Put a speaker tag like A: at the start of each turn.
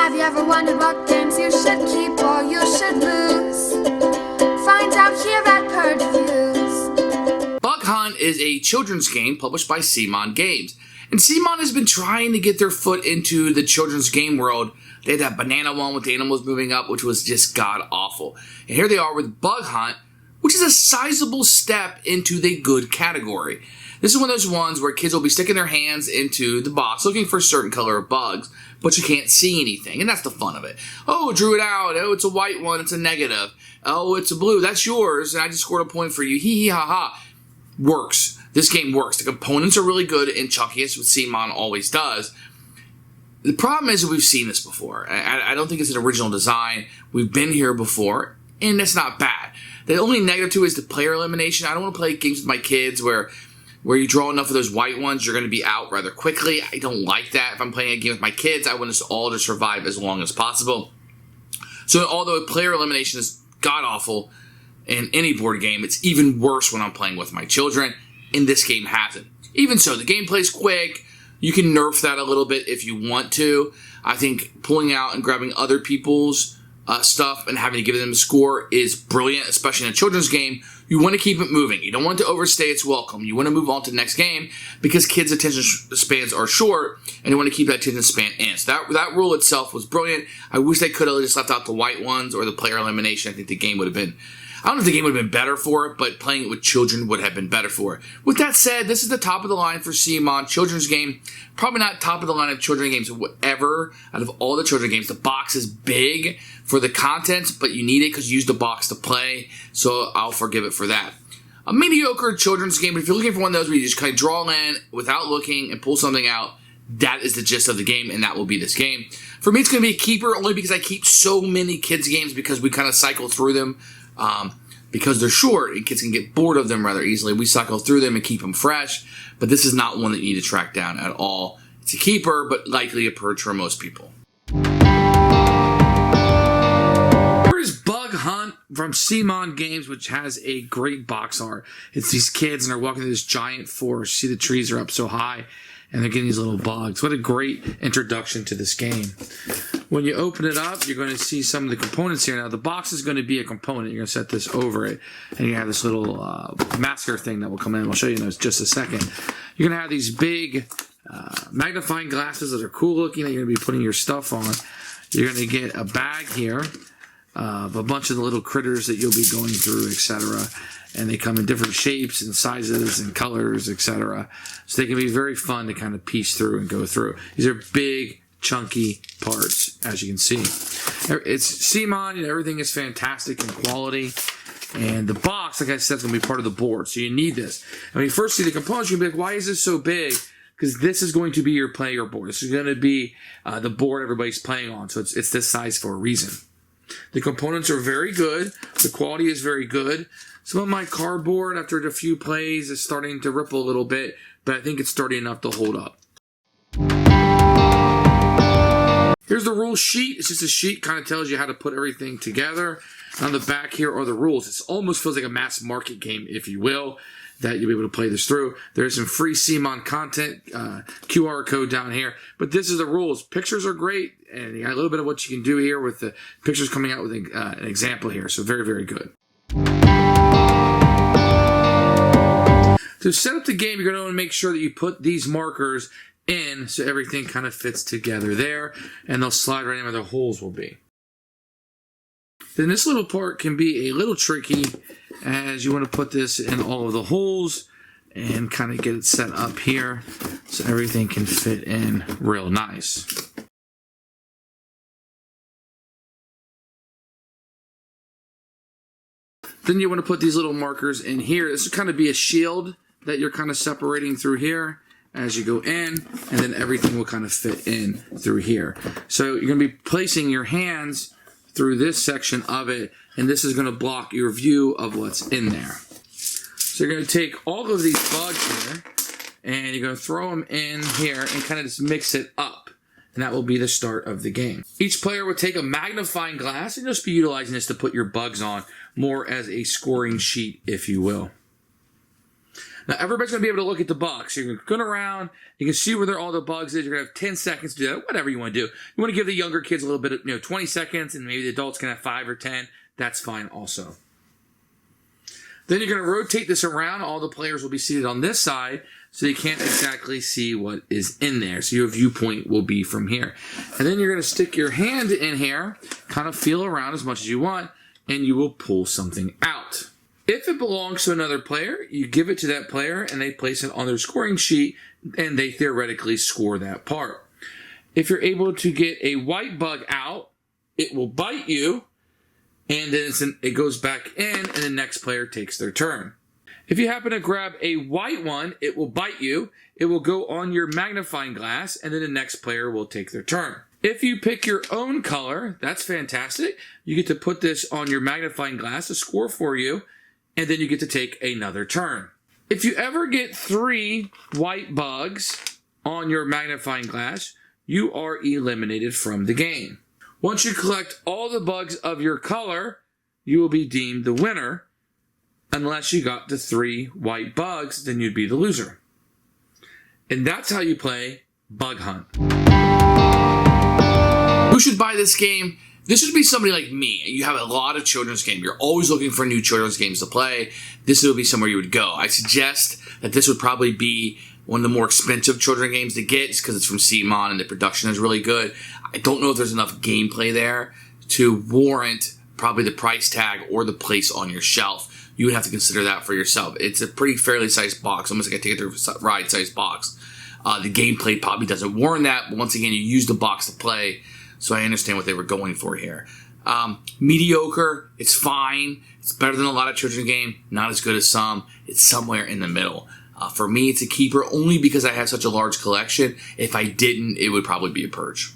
A: Have you ever wondered what games you should keep or you should lose? Find out here at Purge Reviews.
B: Bug Hunt is a children's game published by CMON Games. And CMON has been trying to get their foot into the children's game world. They had that banana one with the animals moving up, which was just god-awful. And here they are with Bug Hunt, which is a sizable step into the good category. This is one of those ones where kids will be sticking their hands into the box looking for a certain color of bugs, but you can't see anything, and that's the fun of it. Oh, drew it out. Oh, it's a white one. It's a negative. Oh, it's a blue. That's yours, and I just scored a point for you. Hee hee ha ha. Works. This game works. The components are really good and chunky, as CMON always does. The problem is that we've seen this before. I don't think it's an original design. We've been here before, and that's not bad. The only negative to it is the player elimination. I don't want to play games with my kids where you draw enough of those white ones, you're going to be out rather quickly. I don't like that. If I'm playing a game with my kids, I want us all to survive as long as possible. So although player elimination is god-awful in any board game, it's even worse when I'm playing with my children, and this game hasn't. Even so, the gameplay's quick. You can nerf that a little bit if you want to. I think pulling out and grabbing other people's stuff and having to give them a score is brilliant, especially in a children's game. You want to keep it moving. You don't want to overstay its welcome. You want to move on to the next game because kids' attention spans are short, and you want to keep that attention span in. So that rule itself was brilliant. I wish they could have just left out the white ones or the player elimination. I think the game would have been... I don't know if the game would have been better for it, but playing it with children would have been better for it. With that said, this is the top of the line for CMON. Children's game, probably not top of the line of children's games whatever. Out of all the children's games, the box is big for the content, but you need it because you use the box to play, so I'll forgive it for that. A mediocre children's game, but if you're looking for one of those where you just kind of draw in without looking and pull something out, that is the gist of the game, and that will be this game. For me, it's going to be a keeper only because I keep so many kids' games because we kind of cycle through them. Because they're short and kids can get bored of them rather easily. We cycle through them and keep them fresh, but this is not one that you need to track down at all. It's a keeper, but likely a purge for most people. Here is Bug Hunt from CMON Games, which has a great box art. It's these kids, and they're walking through this giant forest. See, the trees are up so high, and they're getting these little bugs. What a great introduction to this game. When you open it up, you're going to see some of the components here. Now, the box is going to be a component. You're going to set this over it, and you have this little masker thing that will come in. I'll show you in just a second. You're going to have these big magnifying glasses that are cool looking that you're going to be putting your stuff on. You're going to get a bag here of a bunch of the little critters that you'll be going through, etc. And they come in different shapes and sizes and colors, etc. So they can be very fun to kind of piece through and go through. These are big, chunky parts, as you can see. It's CMON, everything is fantastic in quality. And the box, like I said, is going to be part of the board. So you need this. And when you first see the components, you're going to be like, why is this so big? Because this is going to be your player board. This is going to be the board everybody's playing on. So it's this size for a reason. The components are very good. The quality is very good. Some of my cardboard, after a few plays, is starting to ripple a little bit, but I think it's sturdy enough to hold up. Here's the rule sheet. It's just a sheet, kind of tells you how to put everything together. On the back here are the rules. It almost feels like a mass market game, if you will, that you'll be able to play this through. There's some free CMON content, QR code down here, but this is the rules. Pictures are great, and you got a little bit of what you can do here with the pictures coming out with an example here, so very, very good. To set up the game, you're going to want to make sure that you put these markers in so everything kind of fits together there, and they'll slide right in where the holes will be. Then this little part can be a little tricky as you want to put this in all of the holes and kind of get it set up here so everything can fit in real nice. Then you want to put these little markers in here. This will kind of be a shield that you're kind of separating through here as you go in, and then everything will kind of fit in through here. So you're going to be placing your hands through this section of it, and this is going to block your view of what's in there. So you're going to take all of these bugs here, and you're going to throw them in here and kind of just mix it up, and that will be the start of the game. Each player will take a magnifying glass and just be utilizing this to put your bugs on, more as a scoring sheet, if you will. Now, everybody's going to be able to look at the box. You're going around. You can see where all the bugs is. You're going to have 10 seconds to do that, whatever you want to do. You want to give the younger kids a little bit of, 20 seconds, and maybe the adults can have 5 or 10. That's fine also. Then you're going to rotate this around. All the players will be seated on this side, so you can't exactly see what is in there. So your viewpoint will be from here. And then you're going to stick your hand in here, kind of feel around as much as you want, and you will pull something out. If it belongs to another player, you give it to that player, and they place it on their scoring sheet, and they theoretically score that part. If you're able to get a white bug out, it will bite you, and then it goes back in, and the next player takes their turn. If you happen to grab a white one, it will bite you. It will go on your magnifying glass, and then the next player will take their turn. If you pick your own color, that's fantastic. You get to put this on your magnifying glass to score for you, and then you get to take another turn. If you ever get 3 white bugs on your magnifying glass, you are eliminated from the game. Once you collect all the bugs of your color, you will be deemed the winner. Unless you got the 3 white bugs, then you'd be the loser. And that's how you play Bug Hunt. Who should buy this game? This would be somebody like me. You have a lot of children's games. You're always looking for new children's games to play. This would be somewhere you would go. I suggest that this would probably be one of the more expensive children's games to get just because it's from CMON and the production is really good. I don't know if there's enough gameplay there to warrant probably the price tag or the place on your shelf. You would have to consider that for yourself. It's a pretty fairly sized box, almost like a Ticket to Ride sized box. The gameplay probably doesn't warrant that, but once again, you use the box to play, so I understand what they were going for here. Mediocre, it's fine. It's better than a lot of children's games, not as good as some. It's somewhere in the middle. For me, it's a keeper only because I have such a large collection. If I didn't, it would probably be a Purge.